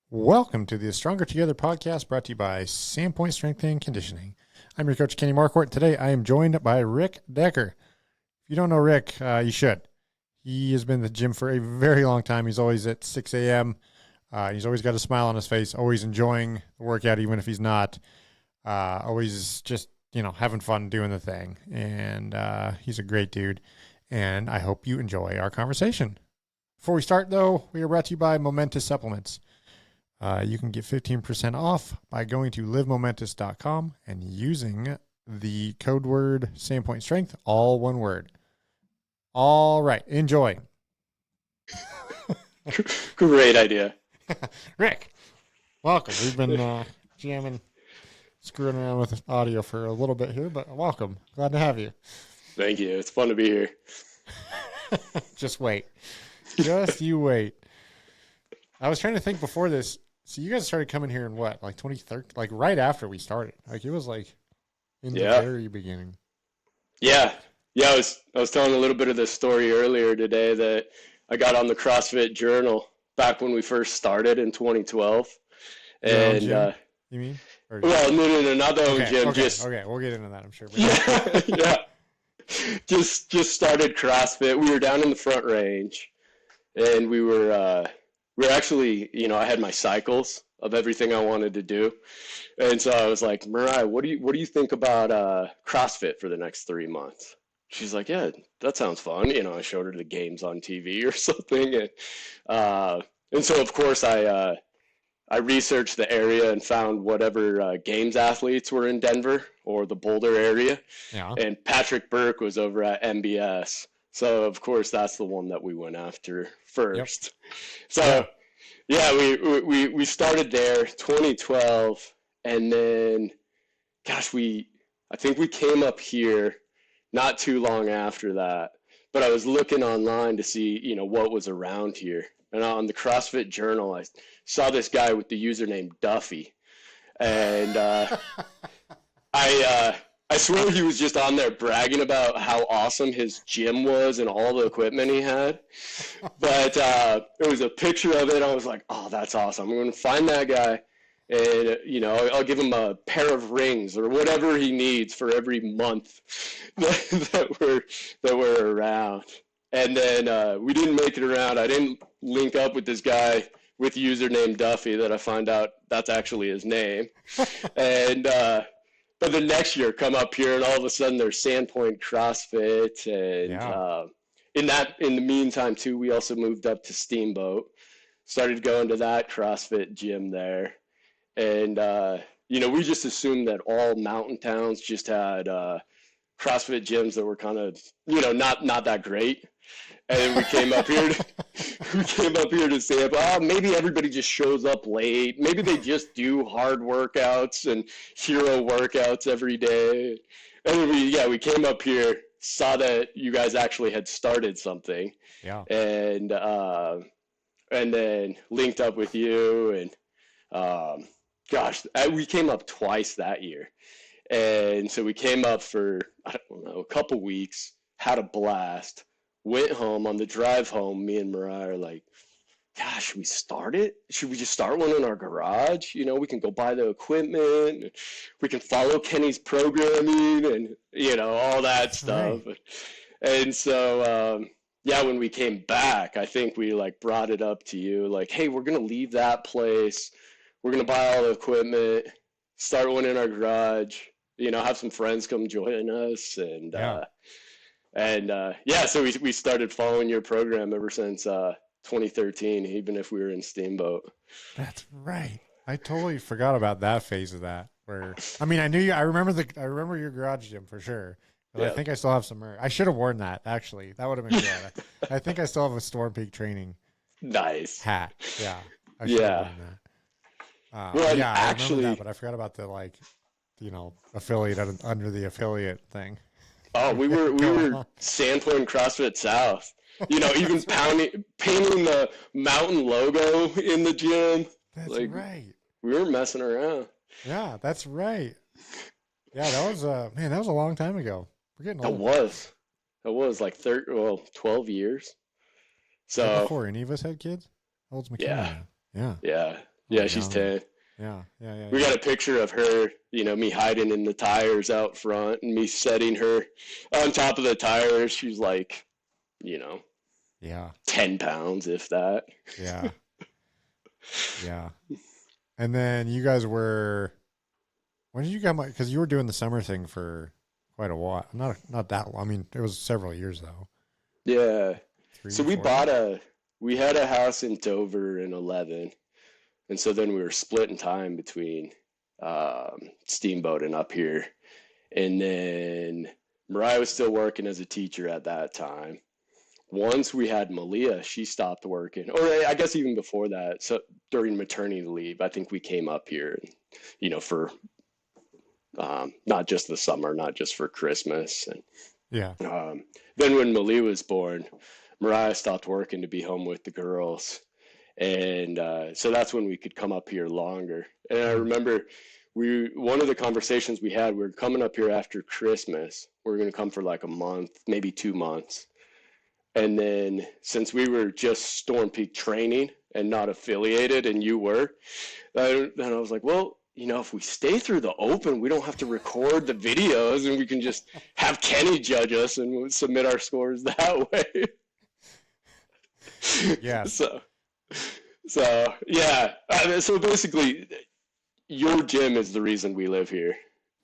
Welcome to the Stronger Together podcast brought to you by Sandpoint Strength and Conditioning. I'm your coach, Kenny Marquardt. Today, I am joined by Rick Decker. If you don't know Rick, you should. He has been in the gym for a very long time. He's always at 6 a.m. He's always got a smile on his face, always enjoying the workout, even if he's not. Always just, having fun doing the thing. And he's a great dude. And I hope you enjoy our conversation. Before we start, though, we are brought to you by Momentous Supplements. You can get 15% off by going to livemomentous.com and using the code word Sandpoint Strength, all one word. All right, enjoy. Great idea. Rick, welcome. We've been jamming, screwing around with audio for a little bit here, but welcome. Glad to have you. Thank you. It's fun to be here. Just wait. Just you wait. I was trying to think before this. So you guys started coming here in what, like 2013? Like right after we started. Like it was like in the very beginning. Yeah. I was telling a little bit of the story earlier today that I got on the CrossFit Journal back when we first started in 2012. And you mean? Well, no, not the own gym. Okay, we'll get into that, I'm sure. Yeah. Just started CrossFit. We were down in the Front Range, and we were actually, I had my cycles of everything I wanted to do. And so I was like, Mariah, what do you think about CrossFit for the next 3 months? She's like, yeah, that sounds fun. I showed her the games on TV or something. And so, of course, I researched the area and found whatever games athletes were in Denver or the Boulder area. Yeah. And Patrick Burke was over at MBS. So, of course, that's the one that we went after first. Yep. So, we started there 2012, and then, I think we came up here not too long after that. But I was looking online to see, what was around here. And on the CrossFit Journal, I saw this guy with the username Duffy. And I swear he was just on there bragging about how awesome his gym was and all the equipment he had. But it was a picture of it. I was like, oh, that's awesome. I'm going to find that guy. And, I'll give him a pair of rings or whatever he needs for every month that we're around. And then we didn't make it around. I didn't link up with this guy with username Duffy that I find out that's actually his name. And but the next year come up here and all of a sudden there's Sandpoint CrossFit. And in the meantime too, we also moved up to Steamboat, started going to that CrossFit gym there. And, we just assumed that all mountain towns just had CrossFit gyms that were kind of, not that great. And then we came up here to say, maybe everybody just shows up late. Maybe they just do hard workouts and hero workouts every day. And we came up here, saw that you guys actually had started something. Yeah. And then linked up with you. And we came up twice that year. And so we came up for, I don't know, a couple weeks, had a blast. Went home. On the drive home, me and Mariah are like, gosh, should we start it? Should we just start one in our garage? We can go buy the equipment. And we can follow Kenny's programming and, all that stuff. Right. And so, when we came back, I think we brought it up to you like, hey, we're going to leave that place. We're going to buy all the equipment, start one in our garage, have some friends come join us. So we started following your program ever since 2013, even if we were in Steamboat. That's right. I totally forgot about that phase of that. I knew you. I remember your garage gym for sure. But yeah. I think I still have some merch. I should have worn that actually. That would have been good. I think I still have a Storm Peak training. Nice hat. Yeah. I should have worn that. I remember that, but I forgot about the affiliate under the affiliate thing. Oh, we were Sandpoint CrossFit South. Even painting the mountain logo in the gym. That's right. We were messing around. Yeah, that's right. Yeah, that was a long time ago. We're getting old. That was like 12 years. So before any of us had kids. How old's McKenna? Yeah. Yeah, she's 10. Yeah. We got a picture of her, me hiding in the tires out front and me setting her on top of the tires. She's like, Yeah. 10 pounds, if that. Yeah. Yeah. And then you guys were, when did you come? Because you were doing the summer thing for quite a while. Not that long. I mean, it was several years though. Yeah. 3, So 4 we had a house in Dover in 11. And so then we were splitting time between Steamboat and up here. And then Mariah was still working as a teacher at that time. Once we had Malia, she stopped working. Or I guess even before that, so during maternity leave, I think we came up here, for not just the summer, not just for Christmas. And Yeah. then when Malia was born, Mariah stopped working to be home with the girls. And so that's when we could come up here longer. And I remember one of the conversations we had, we were coming up here after Christmas. We were going to come for like a month, maybe 2 months. And then since we were just Storm Peak training and not affiliated, and you were, then I was like, well, if we stay through the open, we don't have to record the videos and we can just have Kenny judge us and we'll submit our scores that way. Yeah. So yeah. So basically, your gym is the reason we live here.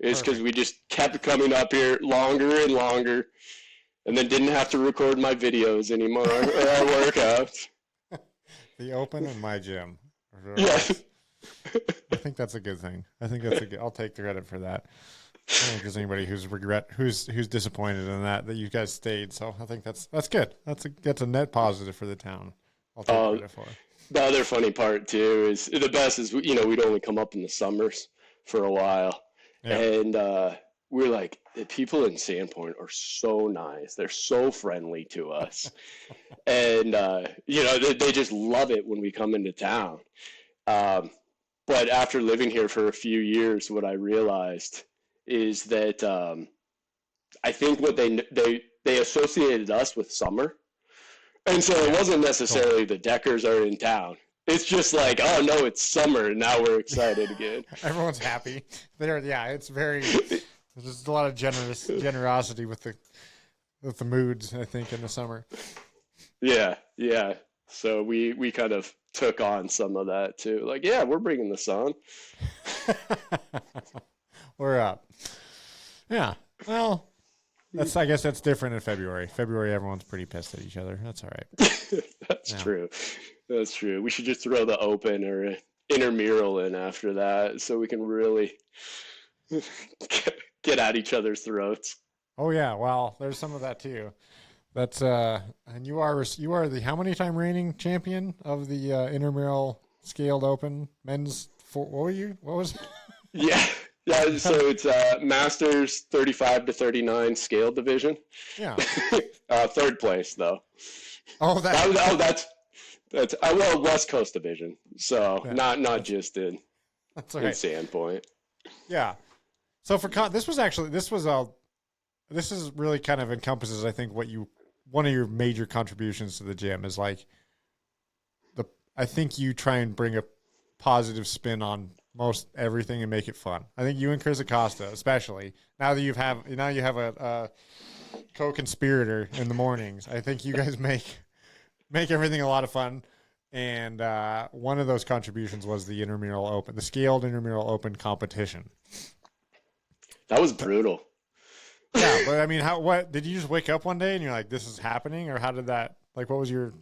It's because we just kept coming up here longer and longer, and then didn't have to record my videos anymore or our workouts. The open and my gym. Yeah. I think that's a good thing. I'll take the credit for that. I don't think there's anybody who's disappointed in that you guys stayed. So I think that's good. That's a net positive for the town. I'll take credit for it. The other funny part too is the best is we'd only come up in the summers for a while, and we're like, the people in Sandpoint are so nice. They're so friendly to us, and they just love it when we come into town. But after living here for a few years, what I realized is that I think what they associated us with summer. And so it wasn't necessarily the Deckers are in town. It's just like, oh no, it's summer and now we're excited again. Everyone's happy. It's there's just a lot of generosity with the moods, I think, in the summer. Yeah. So we kind of took on some of that too. Like, yeah, we're bringing the sun. We're up. Yeah. Well, I guess that's different in February. February, everyone's pretty pissed at each other. That's all right. That's true. That's true. We should just throw the open or intramural in after that so we can really get at each other's throats. Oh yeah, well, there's some of that too. That's and you are the how many time reigning champion of the intramural scaled open men's? What were you? What was? Yeah. Yeah, so it's Masters 35 to 39 scale division. Yeah. Third place though. Oh, that's West Coast division. So not just in Sandpoint. Yeah. So this is really kind of encompasses, I think, one of your major contributions to the gym is like I think you try and bring a positive spin on most everything and make it fun. I think you and Chris Acosta, especially now that you have a co-conspirator in the mornings, I think you guys make everything a lot of fun. And one of those contributions was the intramural open, the scaled intramural open competition. That was brutal. Yeah, but I mean, what did you just wake up one day and you're like, this is happening, or how did that? Like, what was your?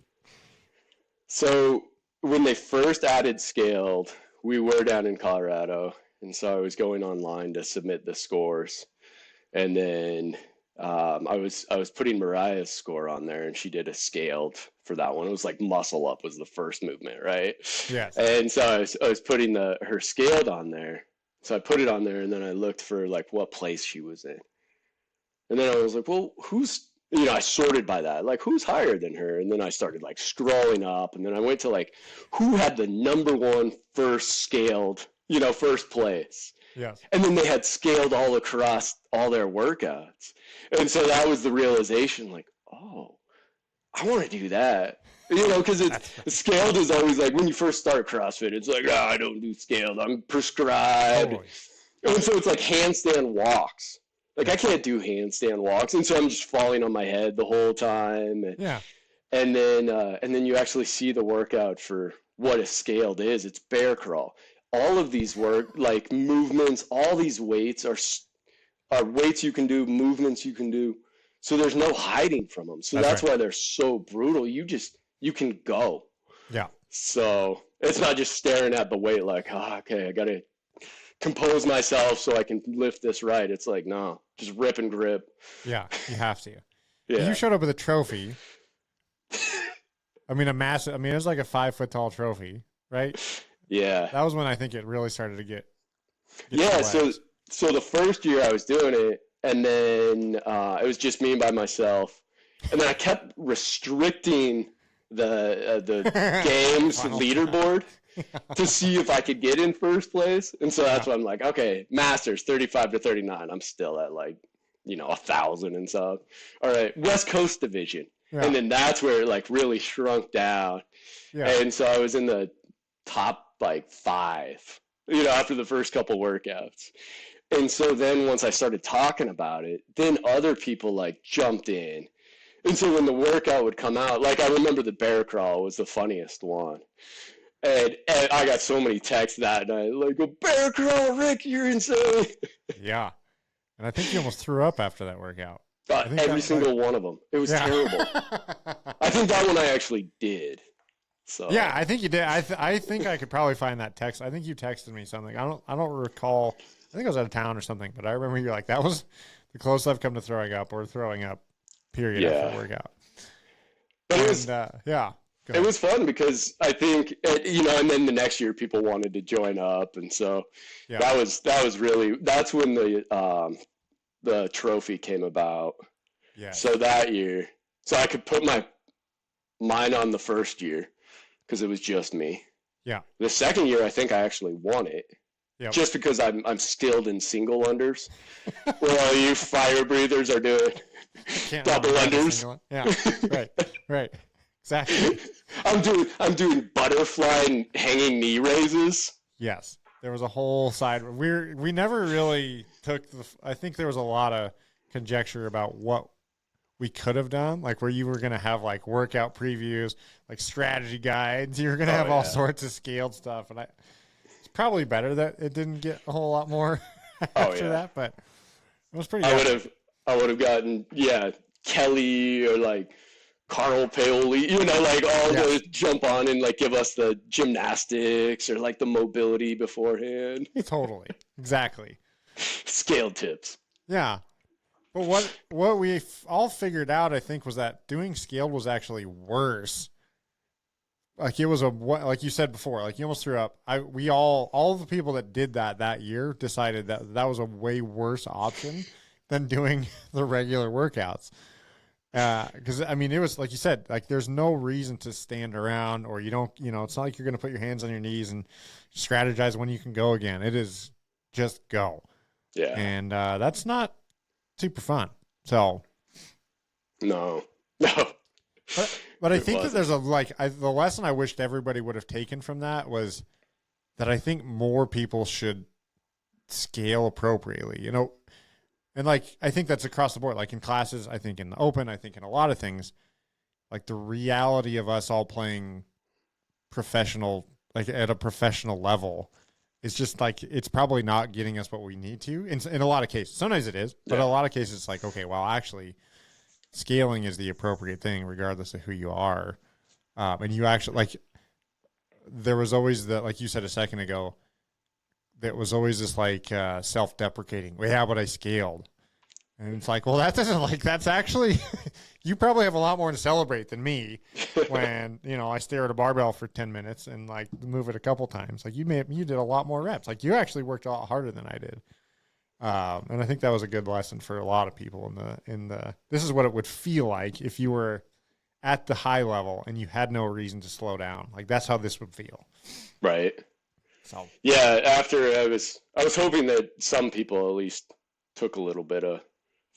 So when they first added scaled, we were down in Colorado, and so I was going online to submit the scores, and then I was putting Mariah's score on there, and she did a scaled for that one. It was like muscle up was the first movement, right? Yes. And so I was putting her scaled on there. So I put it on there, and then I looked for like what place she was in, and then I was like, well, I sorted by that, like who's higher than her, and then I started like scrolling up, and then I went to like who had the number one first scaled, first place. Yeah. And then they had scaled all across all their workouts. And so that was the realization, like, oh, I want to do that. You know, because it's scaled is always like when you first start CrossFit, it's like, I don't do scaled. I'm prescribed. Totally. And so it's like handstand walks. Like I can't do handstand walks, and so I'm just falling on my head the whole time. Yeah. And then you actually see the workout for what a scaled is. It's bear crawl. All of these like movements, all these weights are weights you can do, movements you can do. So there's no hiding from them. So that's right. why they're so brutal. You can go. Yeah. So it's not just staring at the weight like, okay, I got to compose myself so I can lift this right. It's like, no, just rip and grip. Yeah, you have to. Yeah. You showed up with a trophy. I mean, it was like a 5-foot tall trophy, right? Yeah. That was when I think it really started to get yeah. So the first year I was doing it, and then it was just me by myself, and then I kept restricting the games leaderboard to see if I could get in first place, and so that's why I'm like, okay, Masters 35 to 39. I'm still at like 1,000 and stuff. All right, West Coast Division, and then that's where it like really shrunk down, and so I was in the top like 5, after the first couple workouts. And so then once I started talking about it, then other people like jumped in. And so when the workout would come out, like I remember the bear crawl was the funniest one. And I got so many texts that night, like, a bear crawl, Rick, you're insane. Yeah. And I think you almost threw up after that workout. Every single one of them. It was terrible. I think that one I actually did. So yeah, I think you did. I think I could probably find that text. I think you texted me something. I don't recall. I think I was out of town or something, but I remember you're like, that was the closest I've come to throwing up or throwing up, period, after the workout. But it was fun because I think, and then the next year people wanted to join up. And so that was really, that's when the trophy came about. Yeah. So that year, so I could put mine on the first year because it was just me. Yeah. The second year, I think I actually won it. Yep. Just because I'm skilled in single unders, where all you fire breathers are doing double unders. Yeah, right, exactly. I'm doing butterfly and hanging knee raises. Yes, there was a whole side. We never really took I think there was a lot of conjecture about what we could have done, like where you were going to have like workout previews, like strategy guides. You were going to have all sorts of scaled stuff, and probably better that it didn't get a whole lot more after that, but it was pretty good. I would have gotten Kelly or like Carl Paoli, like all those jump on and like give us the gymnastics or like the mobility beforehand. Totally. Exactly. Scale tips. Yeah. But what we all figured out, I think, was that doing scaled was actually worse. Like it was like you said before, like you almost threw up. All the people that did that year decided that was a way worse option than doing the regular workouts. Because I mean, it was like you said, like there's no reason to stand around or you don't, it's not like you're going to put your hands on your knees and strategize when you can go again. It is just go. Yeah. And that's not super fun. So. No. But I think that there's the lesson I wished everybody would have taken from that was that I think more people should scale appropriately, and like, I think that's across the board, like in classes, I think in the open, I think in a lot of things, like the reality of us all playing professional, like at a professional level is just like, it's probably not getting us what we need to in a lot of cases. Sometimes it is, but in a lot of cases it's like, okay, well, actually, scaling is the appropriate thing regardless of who you are. And you actually, like, there was always like you said a second ago, there was always this like self-deprecating, well, yeah, but I scaled. And it's like, well, that's actually, you probably have a lot more to celebrate than me when, I stare at a barbell for 10 minutes and like move it a couple times. Like you did a lot more reps. Like you actually worked a lot harder than I did. And I think that was a good lesson for a lot of people this is what it would feel like if you were at the high level and you had no reason to slow down. Like that's how this would feel. Right. So yeah, after I was hoping that some people at least took a little bit of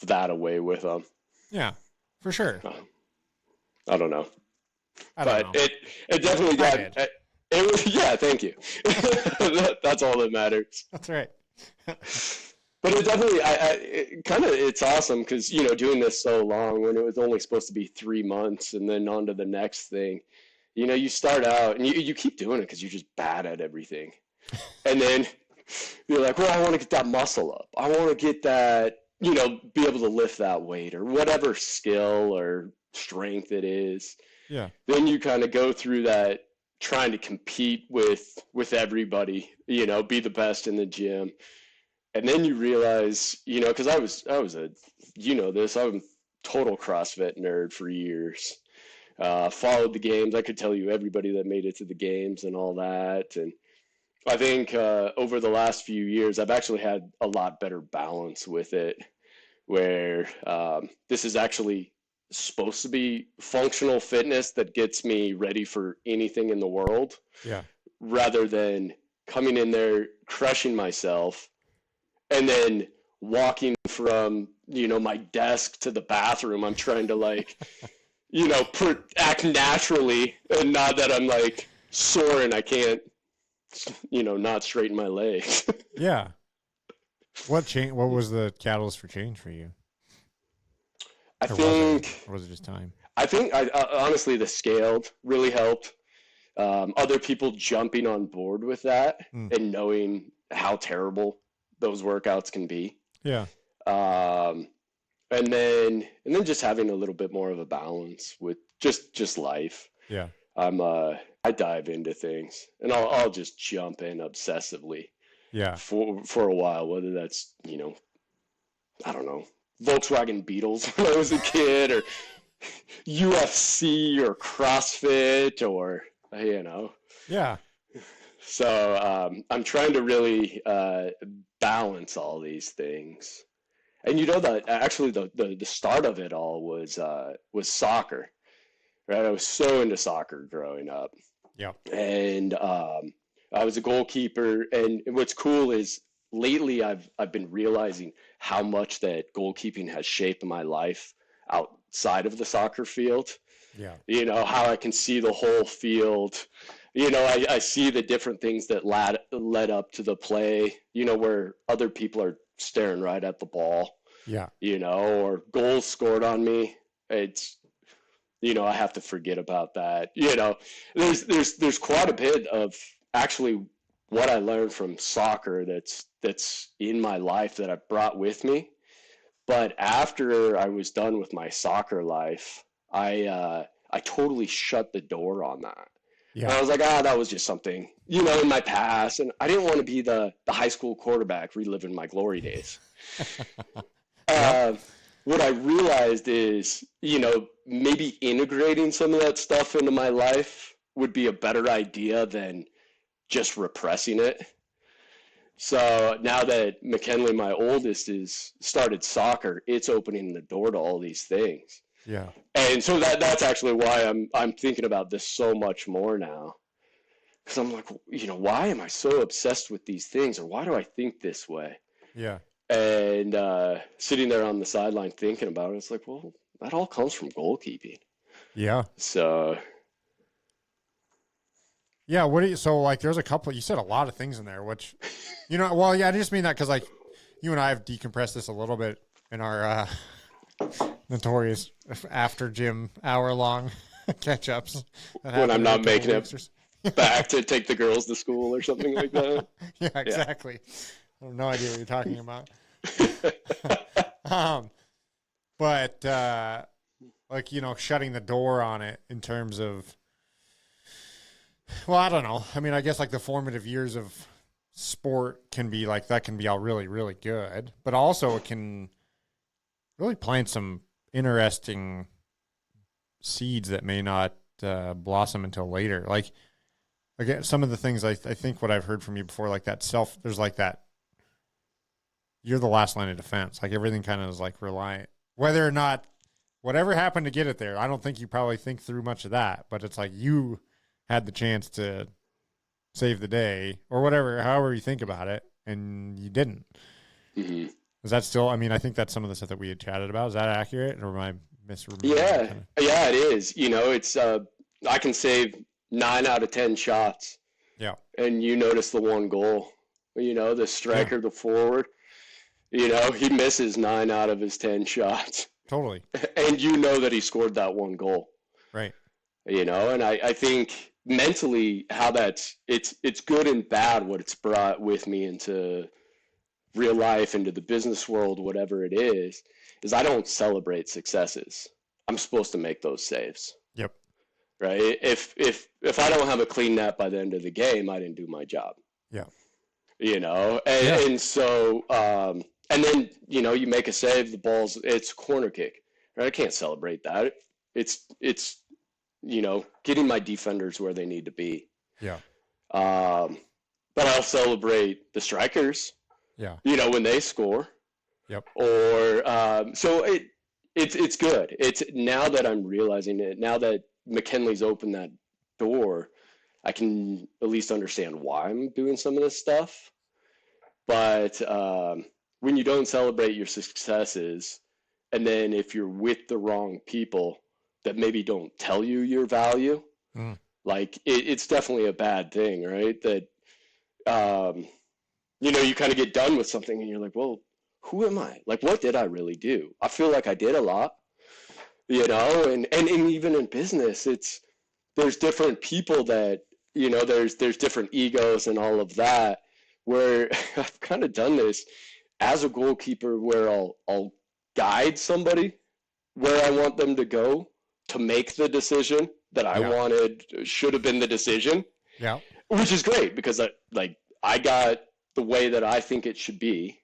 that away with them. Yeah, for sure. I don't know. I don't But know. it definitely got it was yeah, thank you. That's all that matters. That's right. But it definitely it's awesome because doing this so long when it was only supposed to be 3 months and then on to the next thing. You start out and you keep doing it because you're just bad at everything. And then you're like, well, I want to get that muscle up. I want to get that, be able to lift that weight or whatever skill or strength it is. Yeah. Then you kind of go through that trying to compete with everybody, be the best in the gym. And then you realize, because I was this, I'm a total CrossFit nerd for years. Followed the games. I could tell you everybody that made it to the games and all that. And I think over the last few years, I've actually had a lot better balance with it, where this is actually supposed to be functional fitness that gets me ready for anything in the world. Yeah. Rather than coming in there, crushing myself, and then walking from, my desk to the bathroom. I'm trying to act naturally and not that I'm sore and I can't, not straighten my legs. Yeah. What was the catalyst for change for you? Or was it just time? I think honestly, the scaled really helped. Other people jumping on board with that and knowing how terrible those workouts can be. Yeah. And then just having a little bit more of a balance with just life. Yeah. I dive into things and I'll just jump in obsessively. Yeah. For a while, whether that's, I don't know, Volkswagen Beetles when I was a kid or UFC or CrossFit or, Yeah. So I'm trying to really balance all these things. And that actually the start of it all was soccer, right? I was so into soccer growing up. Yeah. And I was a goalkeeper. And what's cool is lately I've been realizing how much that goalkeeping has shaped my life outside of the soccer field. Yeah. How I can see the whole field. I see the different things that led up to the play, where other people are staring right at the ball. Yeah. Or goals scored on me. It's, I have to forget about that. There's quite a bit of actually what I learned from soccer that's in my life that I brought with me. But after I was done with my soccer life, I totally shut the door on that. Yeah. And I was like, that was just something, in my past. And I didn't want to be the high school quarterback reliving my glory days. Yep. What I realized is, maybe integrating some of that stuff into my life would be a better idea than just repressing it. So now that McKinley, my oldest, is started soccer, it's opening the door to all these things. Yeah. And so that's actually why I'm thinking about this so much more now. Because I'm like, why am I so obsessed with these things? Or why do I think this way? Yeah. And sitting there on the sideline thinking about it, it's like, well, that all comes from goalkeeping. Yeah. So. Yeah. There's a couple, you said a lot of things in there, which, well, yeah, I just mean that because you and I have decompressed this a little bit in our notorious after gym hour-long catch-ups. When I'm not making it back to take the girls to school or something like that. Yeah, exactly. Yeah. I have no idea what you're talking about. But shutting the door on it in terms of, well, I don't know. I mean, I guess the formative years of sport can be that can be all really, really good, but also it can really plant some interesting seeds that may not blossom until later. Again, some of the things I think what I've heard from you before, there's that, you're the last line of defense. Everything kind of is reliant. Whether or not, whatever happened to get it there, I don't think you probably think through much of that, but it's you had the chance to save the day or whatever, however you think about it, and you didn't. Mm-hmm. Is that still, I think that's some of the stuff that we had chatted about. Is that accurate, or am I misremembering? Yeah, it is. It's I can save 9 out of 10 shots. Yeah. And you notice the one goal, the striker, the forward, he misses 9 out of his 10 shots. Totally. And you know that he scored that one goal. Right. And I think mentally how it's good and bad what it's brought with me into real life, into the business world, whatever it is I don't celebrate successes. I'm supposed to make those saves. Yep. Right? If I don't have a clean net by the end of the game, I didn't do my job. Yeah. And so and then you make a save, it's a corner kick. Right? I can't celebrate that. It's getting my defenders where they need to be. Yeah. But I'll celebrate the strikers. Yeah. When they score. Yep. Or so it's good. It's now that I'm realizing it, now that McKinley's opened that door, I can at least understand why I'm doing some of this stuff. But when you don't celebrate your successes, and then if you're with the wrong people that maybe don't tell you your value, like it's definitely a bad thing, right? That you kind of get done with something and you're like, well, who am I? Like, what did I really do? I feel like I did a lot, and even in business, there's different people that, there's different egos and all of that, where I've kind of done this as a goalkeeper where I'll guide somebody where I want them to go to make the decision that I wanted, should have been the decision. Yeah. Which is great because I got the way that I think it should be.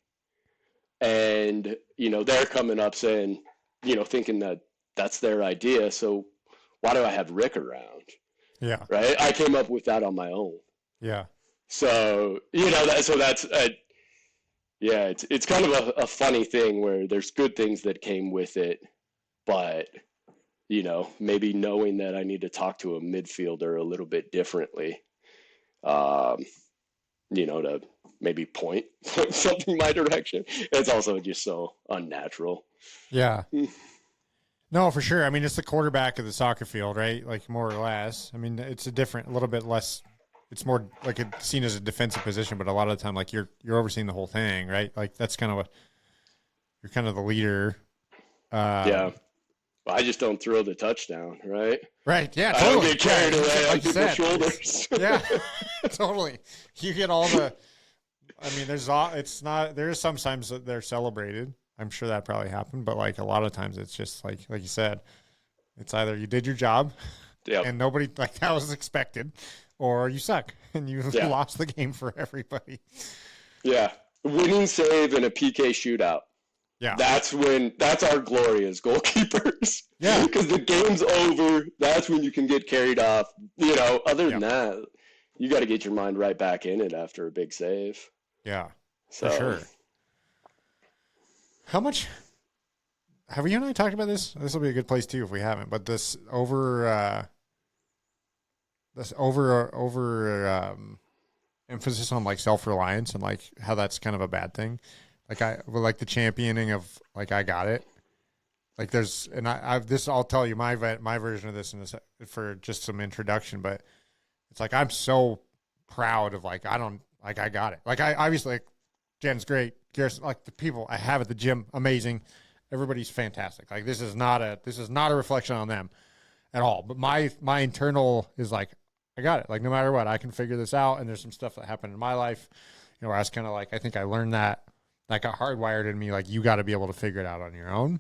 And, they're coming up saying, thinking that that's their idea. So why do I have Rick around? Yeah. Right. I came up with that on my own. Yeah. So, that's it's kind of a funny thing where there's good things that came with it, but, maybe knowing that I need to talk to a midfielder a little bit differently, to maybe point something my direction. It's also just so unnatural. Yeah. No, for sure. I mean, it's the quarterback of the soccer field, right? Like, more or less. I mean, it's a little bit less. It's more like it's seen as a defensive position, but a lot of the time, like you're overseeing the whole thing, right? Like that's kind of you're kind of the leader. Yeah. Well, I just don't throw the touchdoon, right? Right. Yeah. I Totally. don't get carried away on Like you people's said. shoulders. Yeah. Totally. You get all the. I mean, there is sometimes that they're celebrated. I'm sure that probably happened, but like a lot of times it's just like you said, it's either you did your job, and nobody that was expected, or you suck and you lost the game for everybody. Yeah, winning save in a PK shootout. Yeah, that's our glory as goalkeepers. Yeah, because the game's over. That's when you can get carried off. Other than that, you got to get your mind right back in it after a big save. Yeah, for sure. How much have you and I talked about this? This will be a good place too if we haven't. But this emphasis on like self-reliance and like how that's kind of a bad thing. Like the championing of like I got it. Like I'll tell you my version of this for just some introduction. But it's like I'm so proud of like I got it. Like I obviously like, Jen's great. Garrison, like the people I have at the gym, amazing. Everybody's fantastic. Like this is not a reflection on them at all. But my internal is like, I got it. Like no matter what, I can figure this out. And there's some stuff that happened in my life, where I was kind of like, I think I learned that got hardwired in me. Like you got to be able to figure it out on your own.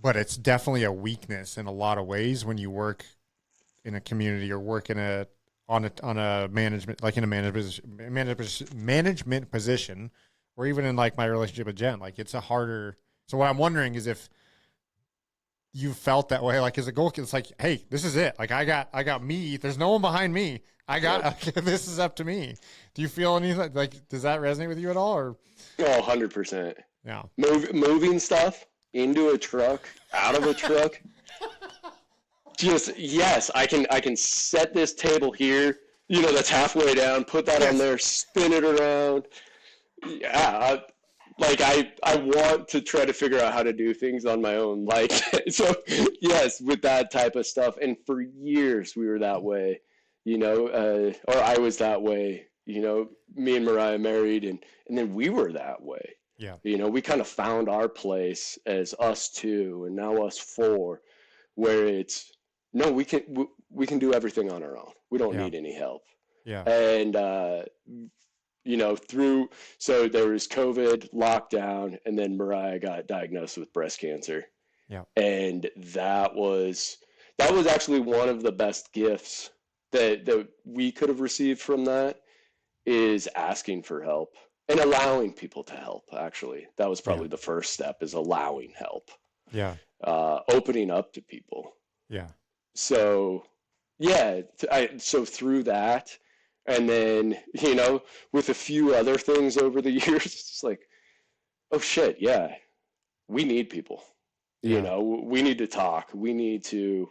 But it's definitely a weakness in a lot of ways when you work in a community or work on a management, like in a management position, or even in like my relationship with Jen, like it's a harder. So what I'm wondering is if you felt that way, like as a goalkeeper, it's like, hey, this is it. Like I got me. There's no one behind me. This is up to me. Do you feel anything like, does that resonate with you at all? Or 100%. Yeah. Moving stuff into a truck, out of a truck. Just yes, I can set this table here, that's halfway down, put that on there, spin it around. Yeah, like I want to try to figure out how to do things on my own. Like, so yes, with that type of stuff. And for years we were that way, or I was that way, me and Mariah married and then we were that way. Yeah. We kind of found our place as us two and now us four, where it's, no, we can do everything on our own. We don't need any help. Yeah. And, so there was COVID, lockdown, and then Mariah got diagnosed with breast cancer. Yeah. And that was actually one of the best gifts that we could have received from that, is asking for help and allowing people to help. Actually, that was probably the first step, is allowing help. Yeah. Opening up to people. Yeah. So so through that, and then, with a few other things over the years, it's like, oh shit, yeah, we need people. Yeah. We need to talk. We need to,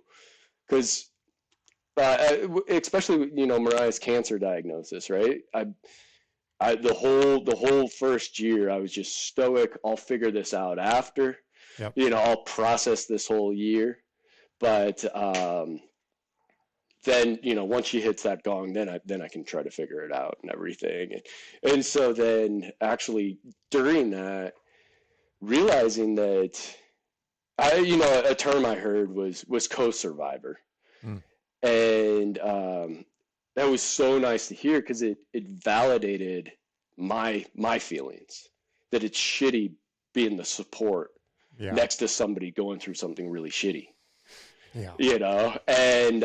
because especially, Mariah's cancer diagnosis, right? The whole first year, I was just stoic. I'll figure this out after. Yep. I'll process this whole year. But then, once she hits that gong, then I can try to figure it out and everything. And so then actually during that, realizing that a term I heard was co-survivor. Mm. And that was so nice to hear, because it validated my feelings, that it's shitty being the support next to somebody going through something really shitty. Yeah. And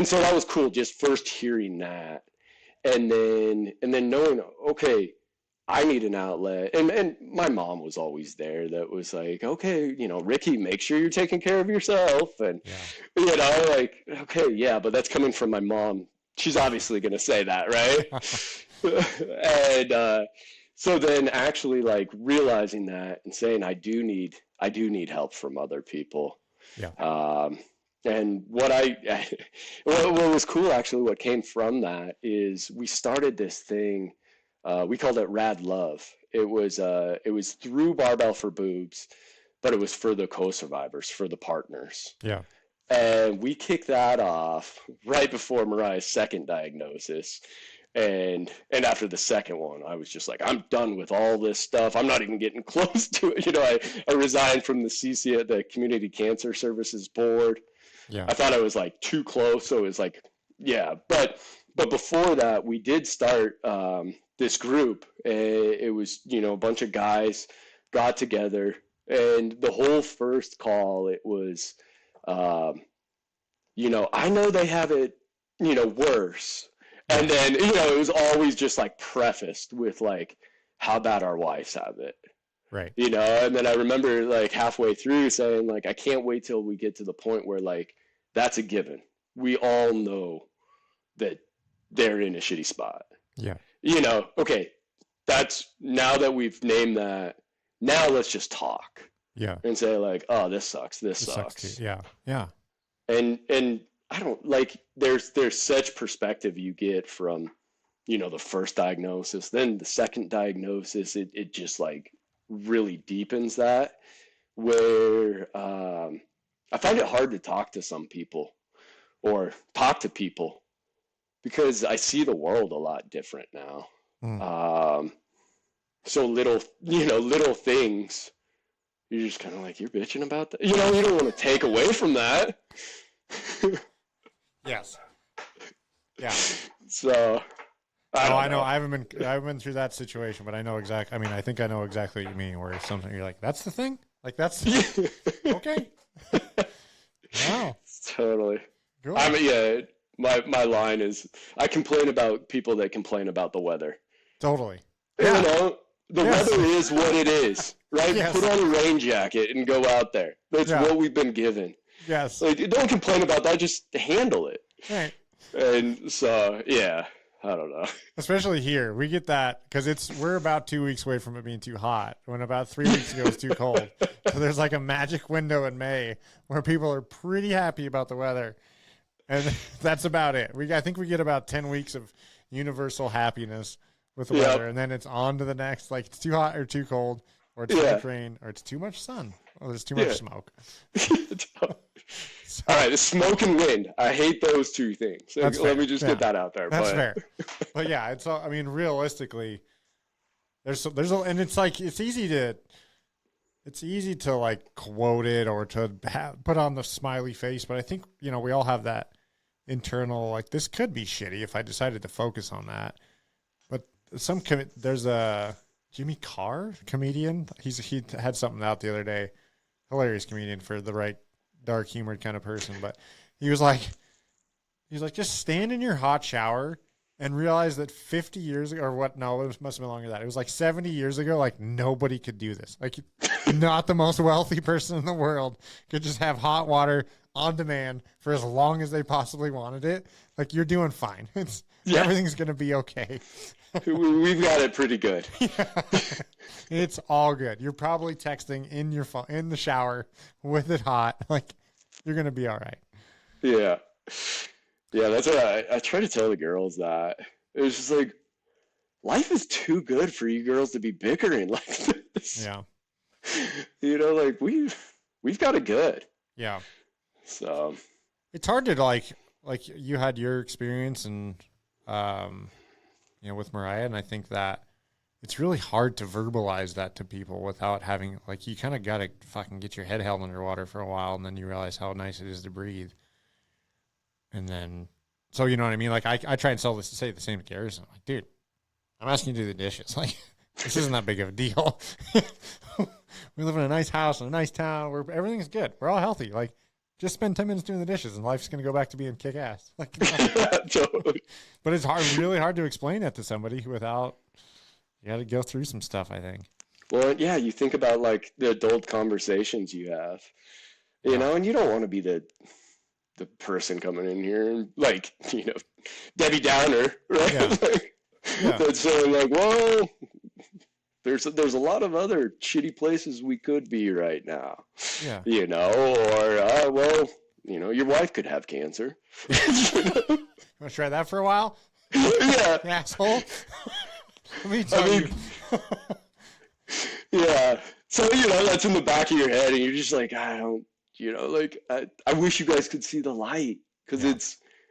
so that was cool, just first hearing that, and then knowing, okay, I need an outlet. And my mom was always there, that was like, okay, Ricky, make sure you're taking care of yourself. And, like, okay, yeah, but that's coming from my mom. She's obviously going to say that, right? And so then actually, like, realizing that and saying, I do need help from other people. Yeah. And what was cool, actually, what came from that is we started this thing. We called it Rad Love. It was through Barbell for Boobs, but it was for the co-survivors, for the partners. Yeah. And we kicked that off right before Mariah's second diagnosis. And after the second one, I was just like, I'm done with all this stuff. I'm not even getting close to it. I resigned from the the Community Cancer Services Board. Yeah. I thought I was like too close. So it was like, yeah. But before that, we did start this group. It was, a bunch of guys got together, and the whole first call, it was, I know they have it, worse. And then, it was always just like prefaced with like, how bad our wives have it. Right. And then I remember like halfway through saying, like, I can't wait till we get to the point where, like, that's a given. We all know that they're in a shitty spot. Yeah. Okay, that's, now that we've named that, now let's just talk. Yeah. And say like, oh, this sucks. This sucks. Yeah. Yeah. And I don't, like, there's such perspective you get from, the first diagnosis, then the second diagnosis, it just like really deepens that, where I find it hard to talk to some people or talk to people, because I see the world a lot different now. So little things, you're just kind of like, you're bitching about that. You don't want to take away from that. Yes. Yeah. So I know. I haven't been through that situation, but I know exactly. I mean, I think I know exactly what you mean. Where something you're like, that's the thing. Like that's okay. Wow. Totally. Good. I mean, yeah. My line is, I complain about people that complain about the weather. Totally. Yeah. The weather is what it is, right? Yes. Put on a rain jacket and go out there. That's what we've been given. Yes. Like, don't complain about that. Just handle it. Right. And so, yeah, I don't know. Especially here, we get that because we're about 2 weeks away from it being too hot. When about 3 weeks ago it was too cold. So there's like a magic window in May where people are pretty happy about the weather, and that's about it. I think we get about 10 weeks of universal happiness with the weather, and then it's on to the next. Like it's too hot or too cold, or it's too Yeah. much rain, or it's too hot or too cold, or it's too much rain, or it's too much sun, or there's too much smoke. So, All right, the smoke and wind. I hate those two things. that's Let fair. me just get that out there. That's but fair. But yeah, it's I mean, realistically, and it's like it's easy to like quote it or to put on the smiley face, but I think we all have that internal like this could be shitty if I decided to focus on that. But there's a Jimmy Carr comedian. He had something out the other day. Hilarious comedian for the right dark humored kind of person, but he was like just stand in your hot shower and realize that 50 years ago, or what? No, it must have been longer than that. It was like 70 years ago. Like nobody could do this. Like not the most wealthy person in the world could just have hot water on demand for as long as they possibly wanted it. Like you're doing fine. Everything's going to be okay. We've got it pretty good. Yeah. It's all good. You're probably texting in your phone, in the shower with it hot. Like you're going to be all right. Yeah. Yeah, that's what I try to tell the girls that. It was just like, life is too good for you girls to be bickering like this. Yeah. Like we've got it good. Yeah. So it's hard to like you had your experience and with Mariah, and I think that it's really hard to verbalize that to people without having like you kind of got to fucking get your head held underwater for a while, and then you realize how nice it is to breathe. And then, so you know what I mean? Like I try and say the same to Garrison. I'm like, dude, I'm asking you to do the dishes. Like this isn't that big of a deal. We live in a nice house in a nice town where everything's good. We're all healthy. Like just spend 10 minutes doing the dishes and life's going to go back to being kick ass. Like, totally. But it's really hard to explain that to somebody without, you got to go through some stuff, I think. Well, yeah, you think about like the adult conversations you have, and you don't want to be the person coming in here and like, Debbie Downer, right? Yeah. That's saying like, well, there's a lot of other shitty places we could be right now. Yeah. Or well, your wife could have cancer. Want to try that for a while? Yeah. Asshole. Let me tell you. Yeah. So, that's in the back of your head and you're just like, I don't, I wish you guys could see the light because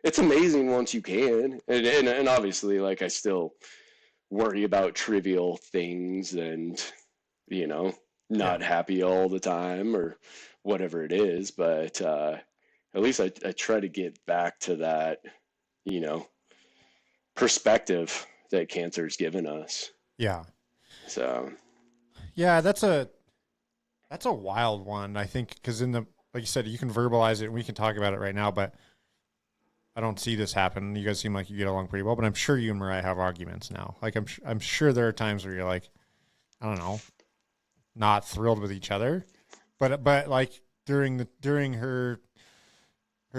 it's amazing once you can. And obviously, like, I still worry about trivial things and, not happy all the time or whatever it is. But at least I try to get back to that, perspective that cancer's given us. Yeah. So. Yeah, that's a wild one, I think, because like you said, you can verbalize it and we can talk about it right now, but I don't see this happen. You guys seem like you get along pretty well, but I'm sure you and Mariah have arguments now. Like I'm sure there are times where you're like, I don't know, not thrilled with each other, but like during her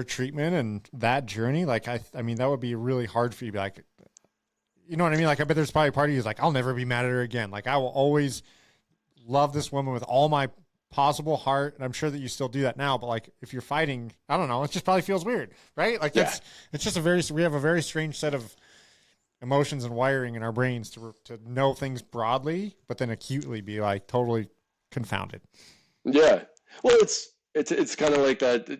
treatment and that journey, like I mean that would be really hard for you to be like, you know what I mean? Like I bet there's probably a part of you who's like, I'll never be mad at her again. Like I will always love this woman with all my possible heart, and I'm sure that you still do that now, but like if you're fighting, I don't know, it just probably feels weird, right? Like it's just we have a very strange set of emotions and wiring in our brains to know things broadly, but then acutely be like totally confounded. Yeah. Well, it's kind of like that,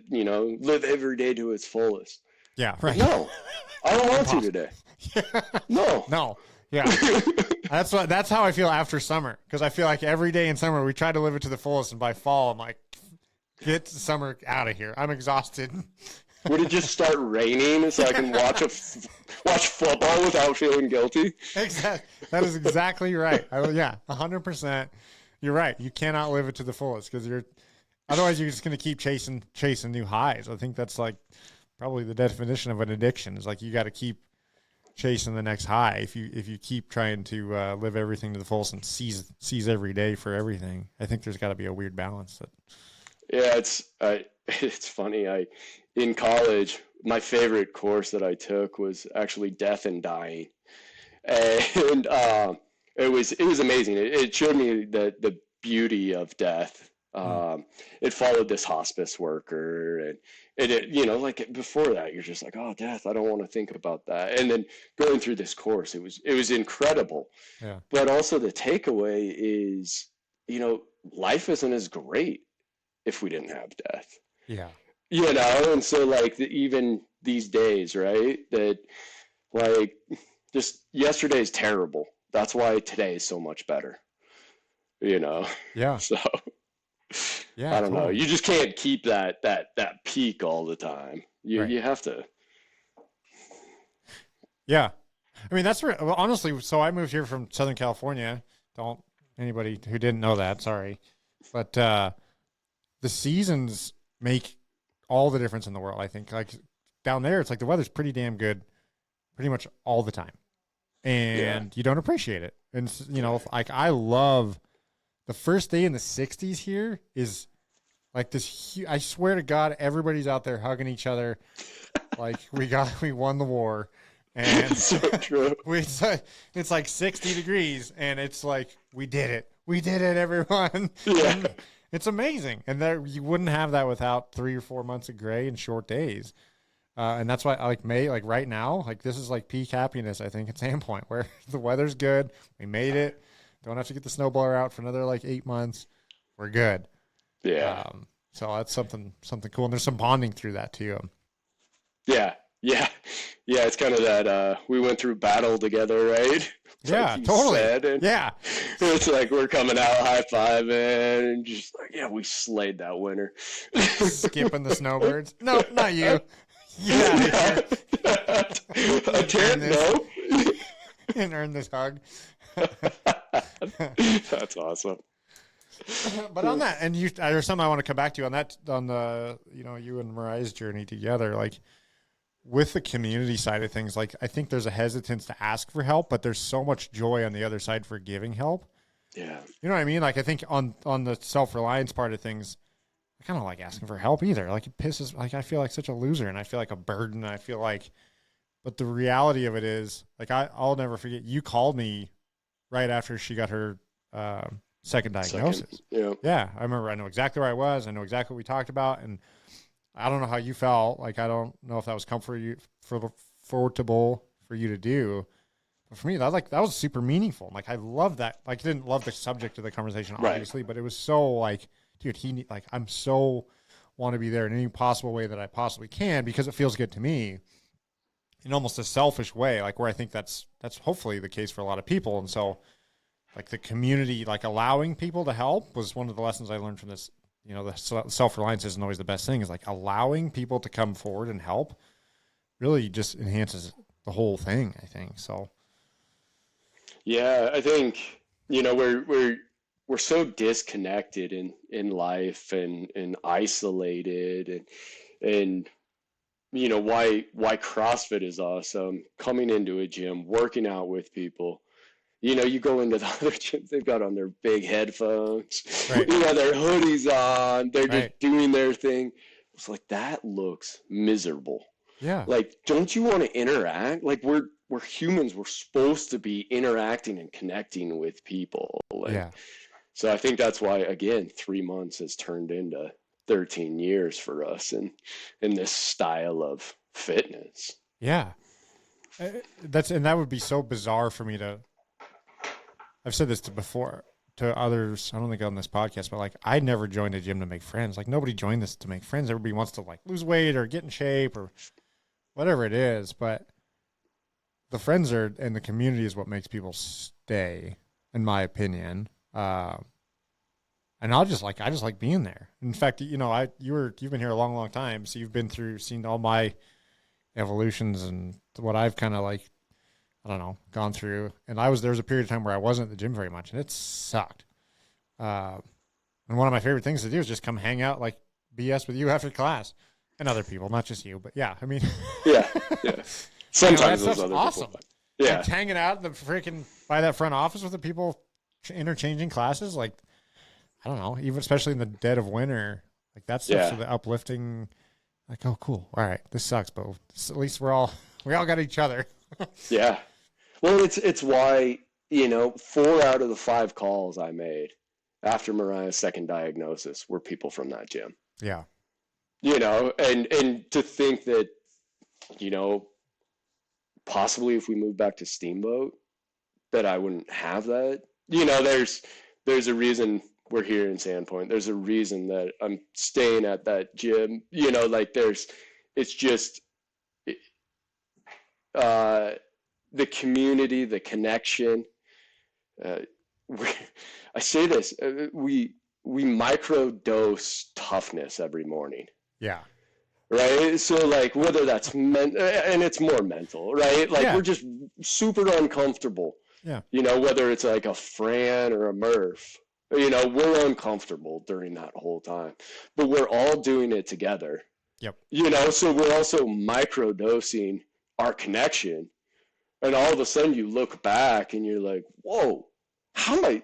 live every day to its fullest. Yeah, right. No, I don't want to today. No. Yeah. That's how I feel after summer, because I feel like every day in summer we try to live it to the fullest, and by fall I'm like, get summer out of here. I'm exhausted. Would it just start raining so I can watch football without feeling guilty? Exactly. That is exactly right. 100%. You're right. You cannot live it to the fullest because otherwise you're just going to keep chasing new highs. I think that's like probably the definition of an addiction, is like you got to keep chasing the next high. If you keep trying to live everything to the fullest and seize every day for everything, I think there's got to be a weird balance. Yeah, it's funny. In college, my favorite course that I took was actually death and dying, and it was amazing. It showed me the beauty of death, It followed this hospice worker, and it, like before that, you're just like, oh, death, I don't want to think about that. And then going through this course, it was incredible. Yeah. But also the takeaway is, life isn't as great if we didn't have death. Yeah. And so like even these days, right? That like just yesterday's terrible. That's why today is so much better. Yeah. So Yeah. I don't know. Totally. You just can't keep that peak all the time. You have to. Yeah. I mean, that's well, honestly, so I moved here from Southern California. Don't anybody who didn't know that, sorry. But the seasons make all the difference in the world, I think. Like down there, it's like the weather's pretty damn good pretty much all the time. And you don't appreciate it. And, like I love the first day in the 60s here is like this. I swear to God, everybody's out there hugging each other. Like we won the war. And so true. It's like 60 degrees and it's like, we did it. We did it, everyone. Yeah. It's amazing. And you wouldn't have that without 3 or 4 months of gray and short days. And that's why I like May, like right now, like this is like peak happiness, I think, at Sandpoint, where the weather's good. We made it. Don't have to get the snowblower out for another like 8 months. We're good. Yeah. So that's something cool. And there's some bonding through that too. Yeah. Yeah. Yeah. It's kind of that, we went through battle together, right? Yeah, totally. Yeah. It's like we're coming out high-fiving and just like, yeah, we slayed that winter. Skipping the snowbirds. No, not you. Yeah. I can't, no. And earn this hug. That's awesome. But on that, and there's something I want to come back to on that, on the, you and Mariah's journey together, like with the community side of things, like I think there's a hesitance to ask for help, but there's so much joy on the other side for giving help. Yeah. You know what I mean? Like I think on the self-reliance part of things, I kind of like asking for help either. Like it pisses, like I feel like such a loser and I feel like a burden. I feel like, but the reality of it is like, I'll never forget, you called me right after she got her second diagnosis. Yeah. I remember, I know exactly where I was. I know exactly what we talked about. And I don't know how you felt. Like, I don't know if that was comfortable for you to do. But for me, that was super meaningful. Like, I love that. Like, I didn't love the subject of the conversation, obviously, but it was so like, dude, I'm so want to be there in any possible way that I possibly can because it feels good to me in almost a selfish way, like where I think that's hopefully the case for a lot of people. And so like the community, like allowing people to help was one of the lessons I learned from this. The self-reliance isn't always the best thing, is like allowing people to come forward and help really just enhances the whole thing, I think. So. Yeah, I think, we're so disconnected in life and isolated and why CrossFit is awesome. Coming into a gym, working out with people. You go into the other gyms, they've got on their big headphones, right. Their hoodies on, they're just doing their thing. It's like, that looks miserable. Yeah. Like, don't you want to interact? Like, we're humans. We're supposed to be interacting and connecting with people. Yeah. So I think that's why, again, 3 months has turned into 13 years for us in this style of fitness. Yeah. That would be so bizarre for me to, I've said this before to others, I don't think on this podcast, but like I never joined a gym to make friends. Like nobody joined this to make friends. Everybody wants to like lose weight or get in shape or whatever it is. But the friends and the community is what makes people stay, in my opinion. And I just like being there. In fact, you've been here a long, long time. So you've seen all my evolutions and what I've kind of like, I don't know, gone through. And there was a period of time where I wasn't at the gym very much and it sucked. And one of my favorite things to do is just come hang out, like BS with you after class and other people, not just you, but yeah, I mean, yeah. Sometimes that's those other awesome. People, yeah. Like hanging out by that front office with the people interchanging classes. Like, I don't know, even especially in the dead of winter, like that's so the uplifting, like, oh, cool. All right. This sucks, but at least we all got each other. Yeah. Well, it's why, 4 out of the 5 calls I made, after Mariah's second diagnosis were people from that gym. Yeah. And to think that, possibly if we move back to Steamboat, that I wouldn't have that. There's a reason we're here in Sandpoint. There's a reason that I'm staying at that gym. It's just the community, the connection. I say this, we microdose toughness every morning. Yeah. Right. So whether that's and it's more mental, right? We're just super uncomfortable. Yeah. Whether it's like a Fran or a Murph, we're uncomfortable during that whole time, but we're all doing it together. Yep. So we're also microdosing our connection. And all of a sudden you look back and you're like, whoa, how am I,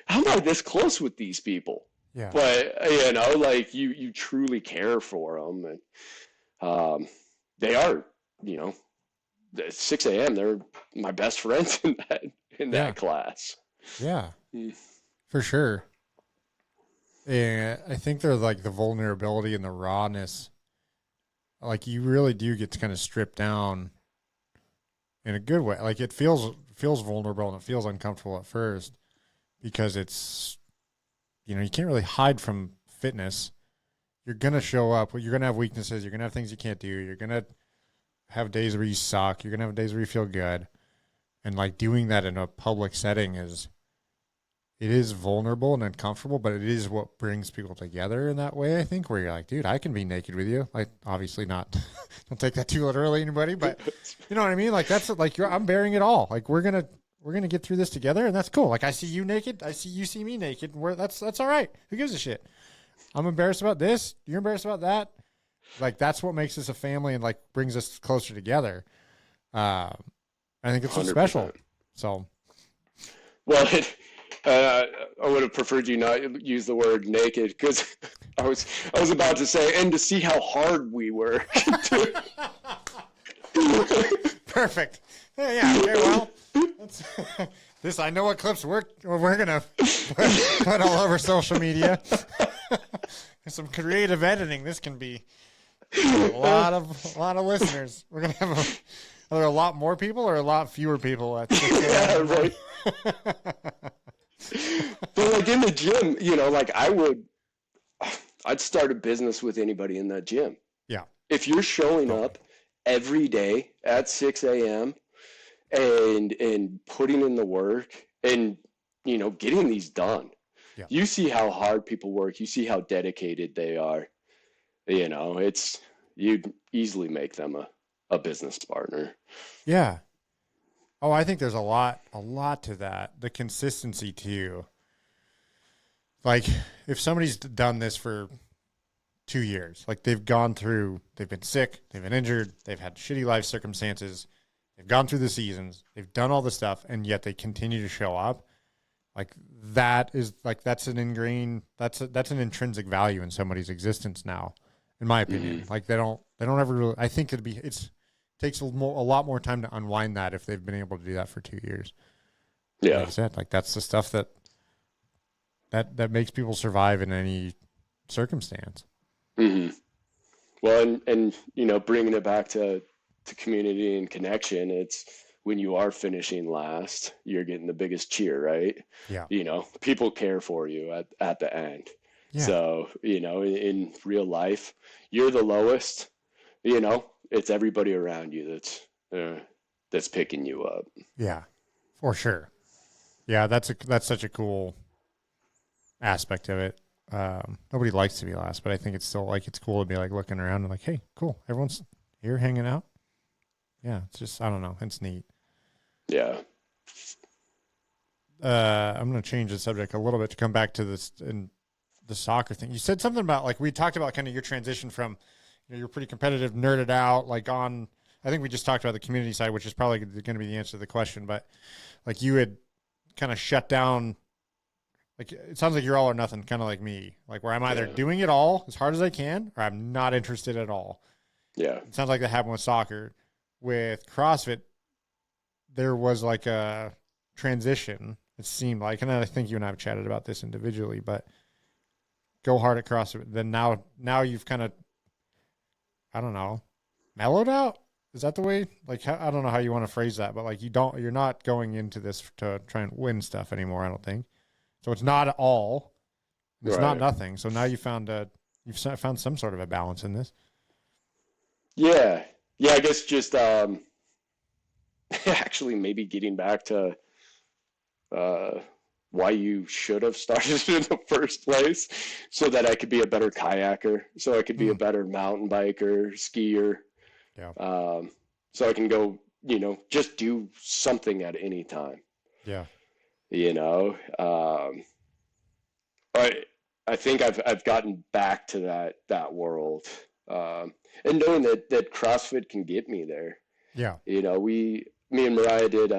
how am I this close with these people? Yeah. But, you truly care for them. And they are, at 6 a.m., they're my best friends in that class. Yeah, for sure. And I think they're like the vulnerability and the rawness. Like you really do get to kind of strip down in a good way. Like it feels vulnerable and it feels uncomfortable at first because it's, you can't really hide from fitness. You're going to show up. You're going to have weaknesses. You're going to have things you can't do. You're going to have days where you suck. You're going to have days where you feel good. And like doing that in a public setting it is vulnerable and uncomfortable, but it is what brings people together in that way, I think, where you're like, dude, I can be naked with you. Like, obviously not, don't take that too literally, anybody, but you know what I mean? Like, that's like, I'm bearing it all. Like, we're going to get through this together, and that's cool. Like, I see you naked. I see you see me naked. That's all right. Who gives a shit? I'm embarrassed about this. You're embarrassed about that. Like, that's what makes us a family and, like, brings us closer together. I think it's so special. So. Well, I would have preferred you not use the word naked because I was about to say, and to see how hard we were. Perfect. Yeah. Okay. Well, this I know what clips we're gonna put all over social media. Some creative editing. This can be a lot of listeners. We're gonna have are there a lot more people or a lot fewer people at 6 a.m.? Yeah, right. But like in the gym, I'd start a business with anybody in that gym. Yeah. If you're showing up every day at 6 a.m. and putting in the work and, getting these done, you see how hard people work. You see how dedicated they are. You'd easily make them a business partner. Yeah. Oh, I think there's a lot to that. The consistency too. Like if somebody's done this for 2 years, like they've been sick, they've been injured, they've had shitty life circumstances, they've gone through the seasons, they've done all the stuff, and yet they continue to show up. Like that is like, that's an an intrinsic value in somebody's existence now, in my opinion. Like they don't ever really, I think it takes a lot more time to unwind that if they've been able to do that for 2 years. Yeah. Like I said, like that's the stuff that makes people survive in any circumstance. Mm-hmm. Well, and bringing it back to community and connection, it's when you are finishing last, you're getting the biggest cheer, right? Yeah. People care for you at the end. Yeah. So, in real life, you're the lowest, it's everybody around you that's picking you up. Yeah, for sure. Yeah, that's such a cool aspect of it. Nobody likes to be last, but I think it's still like it's cool to be like looking around and like, hey, cool, everyone's here hanging out. Yeah, it's just, I don't know, it's neat. Yeah. I'm going to change the subject a little bit to come back to this and the soccer thing. You said something about like we talked about kind of your transition from you're pretty competitive, nerded out, like on. I think we just talked about the community side, which is probably going to be the answer to the question. But like you had kind of shut down. Like it sounds like you're all or nothing, kind of like me. Like where I'm either doing it all as hard as I can, or I'm not interested at all. Yeah. It sounds like that happened with soccer. With CrossFit, there was like a transition. it seemed like, and I think you and I have chatted about this individually, but go hard at CrossFit. Then now you've kind of, I don't know, mellowed out. Is that the way? Like, I don't know how you want to phrase that, but like you're not going into this to try and win stuff anymore. I don't think so. It's not all. It's not nothing. So now you've found some sort of a balance in this. Yeah. Yeah. I guess just actually maybe getting back to why you should have started in the first place, so that I could be a better kayaker, so I could be a better mountain biker, skier. Yeah. So I can go, just do something at any time. Yeah. I think I've gotten back to that world, and knowing that CrossFit can get me there. Yeah. Me and Mariah did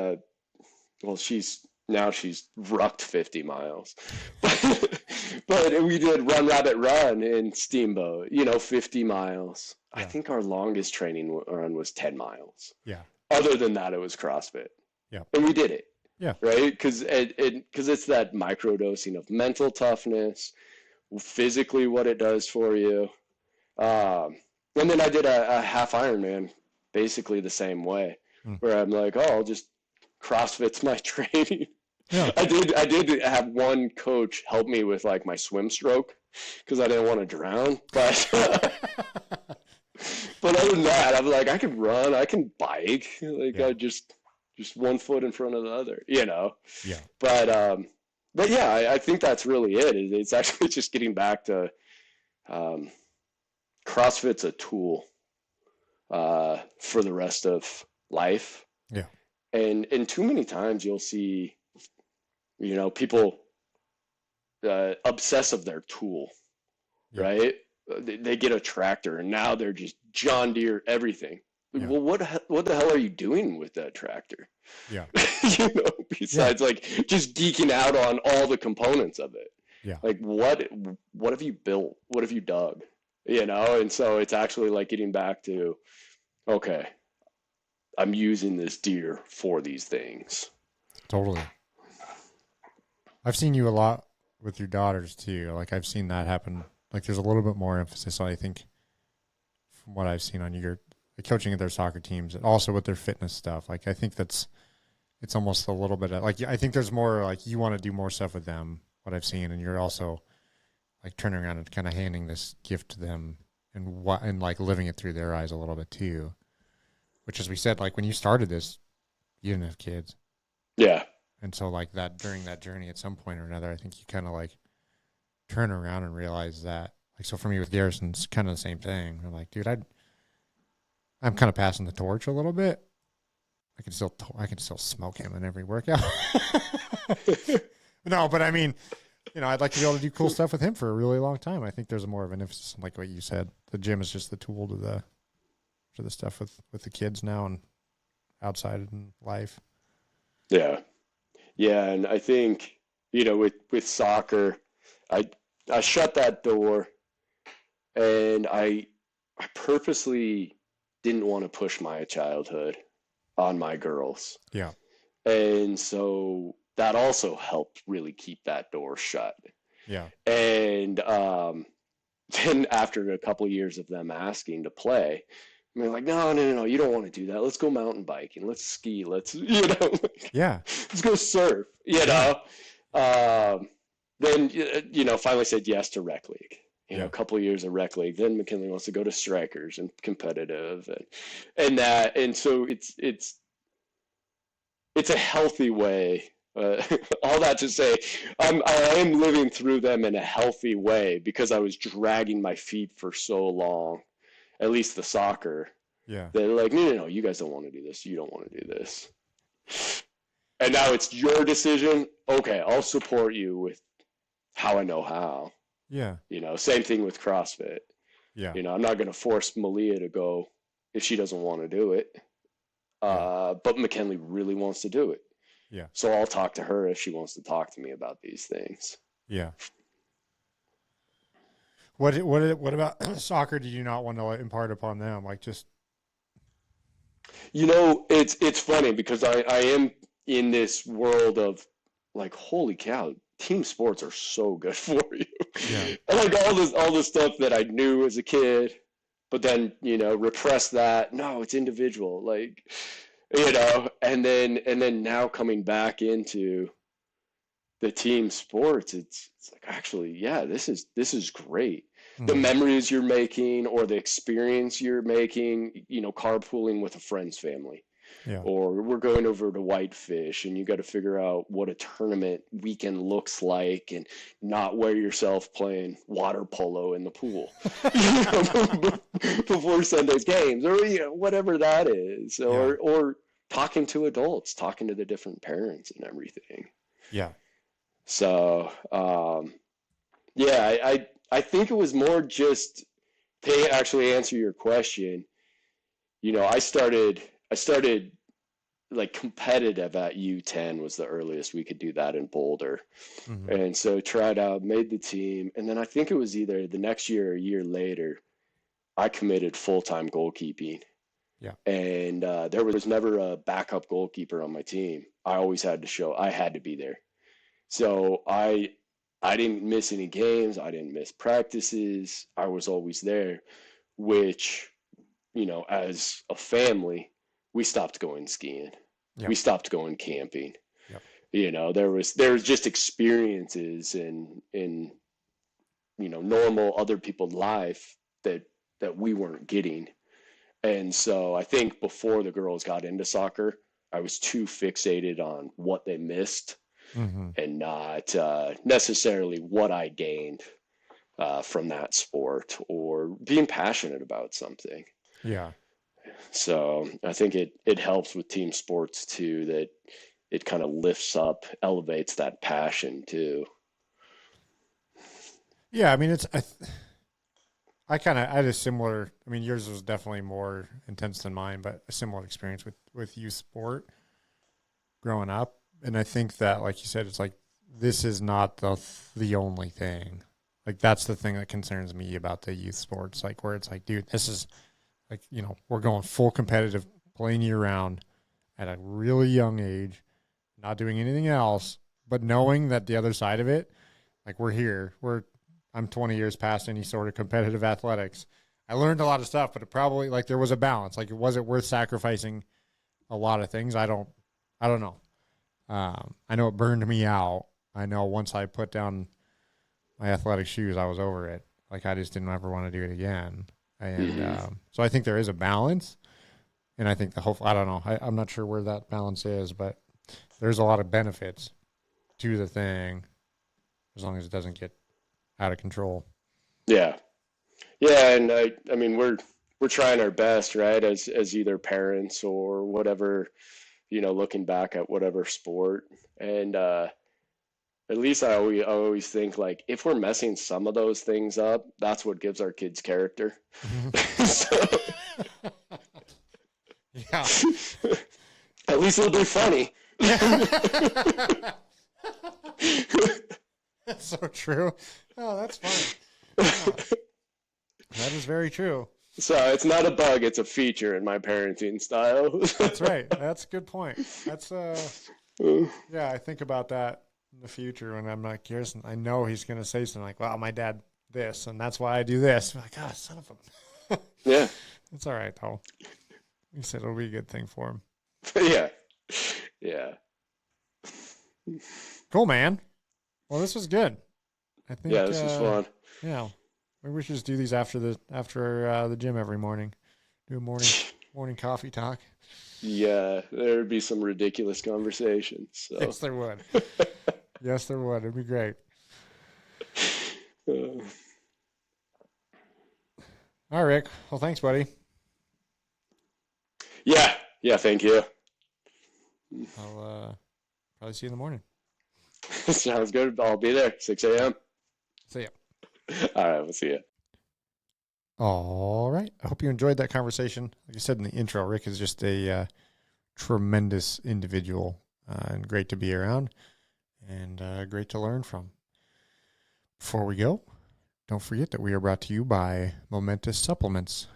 she's rucked 50 miles, but we did Run Rabbit Run in Steamboat, 50 miles. Yeah. I think our longest training run was 10 miles. Yeah. Other than that, it was CrossFit. Yeah. And we did it. Yeah. Right? Because it's that microdosing of mental toughness, physically what it does for you. And then I did a half Ironman basically the same way, where I'm like, I'll just CrossFit's my training. Yeah. I did have one coach help me with like my swim stroke because I didn't want to drown, but other than that, I'm like, I can run, I can bike, I just one foot in front of the other, Yeah. But yeah, I think that's really it. It's actually just getting back to CrossFit's a tool for the rest of life. Yeah. And too many times you'll see, people obsess of their tool, right? They get a tractor and now they're just John Deere everything. Yeah. Well, what the hell are you doing with that tractor? Yeah. Besides like just geeking out on all the components of it. Yeah. Like what have you built? What have you dug? And so it's actually like getting back to, okay, I'm using this deer for these things. Totally. I've seen you a lot with your daughters too. Like I've seen that happen. Like there's a little bit more emphasis on, I think, from what I've seen on your coaching at their soccer teams and also with their fitness stuff. Like I think it's almost a little bit of, like, I think there's more like you want to do more stuff with them, what I've seen, and you're also like turning around and kind of handing this gift to them and like living it through their eyes a little bit too. Which, as we said, like when you started this, you didn't have kids. Yeah. And so like that during that journey at some point or another, I think you kind of like turn around and realize that, like, so for me with Garrison, it's kind of the same thing. I'm like, dude, I'm kind of passing the torch a little bit. I can still smoke him in every workout. No, but I mean, I'd like to be able to do cool stuff with him for a really long time. I think there's more of an emphasis on, like what you said. The gym is just the tool to the stuff with the kids now and outside in life. Yeah. Yeah. And I think, with soccer, I shut that door and I purposely didn't want to push my childhood on my girls. Yeah. And so that also helped really keep that door shut. Yeah. And then after a couple of years of them asking to play, I'm like, no, you don't want to do that. Let's go mountain biking. Let's ski. Let's, let's go surf, Then, finally said yes to rec league. A couple of years of rec league. Then McKinley wants to go to strikers and competitive and so it's a healthy way. All that to say, I am living through them in a healthy way because I was dragging my feet for so long. At least the soccer. Yeah. They're like, no, you guys don't want to do this. You don't want to do this. And now it's your decision. Okay, I'll support you with how I know how. Yeah. Same thing with CrossFit. Yeah. I'm not going to force Malia to go if she doesn't want to do it. But McKinley really wants to do it. Yeah. So I'll talk to her if she wants to talk to me about these things. Yeah. What about soccer do you not want to impart upon them? Like just it's funny because I am in this world of like, holy cow, team sports are so good for you. Yeah. Like all this stuff that I knew as a kid, but then, repress that. No, it's individual. Like, and then now coming back into the team sports, it's like, actually, yeah, this is great. The Mm-hmm. memories you're making or the experience you're making, carpooling with a friend's family, Yeah. or we're going over to Whitefish and you got to figure out what a tournament weekend looks like and not wear yourself playing water polo in the pool before Sunday's games, or whatever that is, Yeah. or talking to adults, talking to the different parents and everything. Yeah. So yeah, I think it was more just to actually answer your question. I started like competitive at U10 was the earliest we could do that in Boulder. Mm-hmm. And so tried out, made the team. And then I think it was either the next year or a year later, I committed full-time goalkeeping. Yeah. And there was never a backup goalkeeper on my team. I always had to I had to be there. So I didn't miss any games. I didn't miss practices. I was always there, which, as a family, we stopped going skiing. Yeah. We stopped going camping. Yep. There was just experiences in normal other people's life that we weren't getting. And so I think before the girls got into soccer, I was too fixated on what they missed Mm-hmm. and not necessarily what I gained from that sport or being passionate about something. Yeah. So I think it helps with team sports too, that it kind of lifts up, elevates that passion too. Yeah. I mean, I had a similar, I mean, yours was definitely more intense than mine, but a similar experience with youth sport growing up. And I think that, like you said, it's like, this is not the only thing. Like, that's the thing that concerns me about the youth sports, like, where it's like, dude, this is like, we're going full competitive, playing year round at a really young age, not doing anything else, but knowing that the other side of it, like, I'm 20 years past any sort of competitive athletics. I learned a lot of stuff, but it probably, like, there was a balance. Like, was it worth sacrificing a lot of things? I don't know. I know it burned me out. I know once I put down my athletic shoes, I was over it. Like, I just didn't ever want to do it again. And so I think there is a balance. And I think I don't know. I'm not sure where that balance is, but there's a lot of benefits to the thing as long as it doesn't get out of control. Yeah. Yeah. And I mean, we're trying our best, right? As either parents or whatever, looking back at whatever sport. And at least I always think, like, if we're messing some of those things up, that's what gives our kids character. So, Yeah. at least it'll be funny. That's so true. Oh, that's funny. Yeah. That is very true. So it's not a bug, it's a feature in my parenting style. That's right. That's a good point. That's yeah, I think about that in the future when I'm like, Kirsten, I know he's gonna say something like, well, my dad this and that's why I do this. I'm like, oh, son of a Yeah. It's all right though. He said it'll be a good thing for him. Yeah. Yeah. Cool, man. Well, this was good. I think Yeah, this was fun. Yeah. Maybe we should just do these after the gym every morning. Do a morning coffee talk. Yeah, there'd be some ridiculous conversations. So. Yes, there would. Yes, there would. It'd be great. All right, Rick. Well, thanks, buddy. Yeah. Yeah, thank you. I'll probably see you in the morning. Sounds good. I'll be there, 6 a.m. See ya. All right, we'll see you. All right. I hope you enjoyed that conversation. Like I said in the intro, Rick is just a tremendous individual and great to be around and great to learn from. Before we go, don't forget that we are brought to you by Momentous Supplements.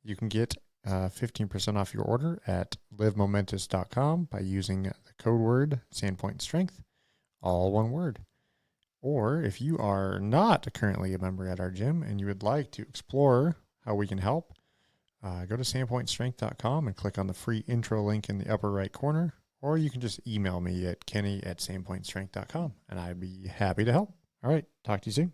You can get 15% off your order at livemomentous.com by using the code word Sandpoint Strength. all one word. Or if you are not currently a member at our gym and you would like to explore how we can help, go to sandpointstrength.com and click on the free intro link in the upper right corner, or you can just email me at kenny@sandpointstrength.com, and I'd be happy to help. All right, talk to you soon.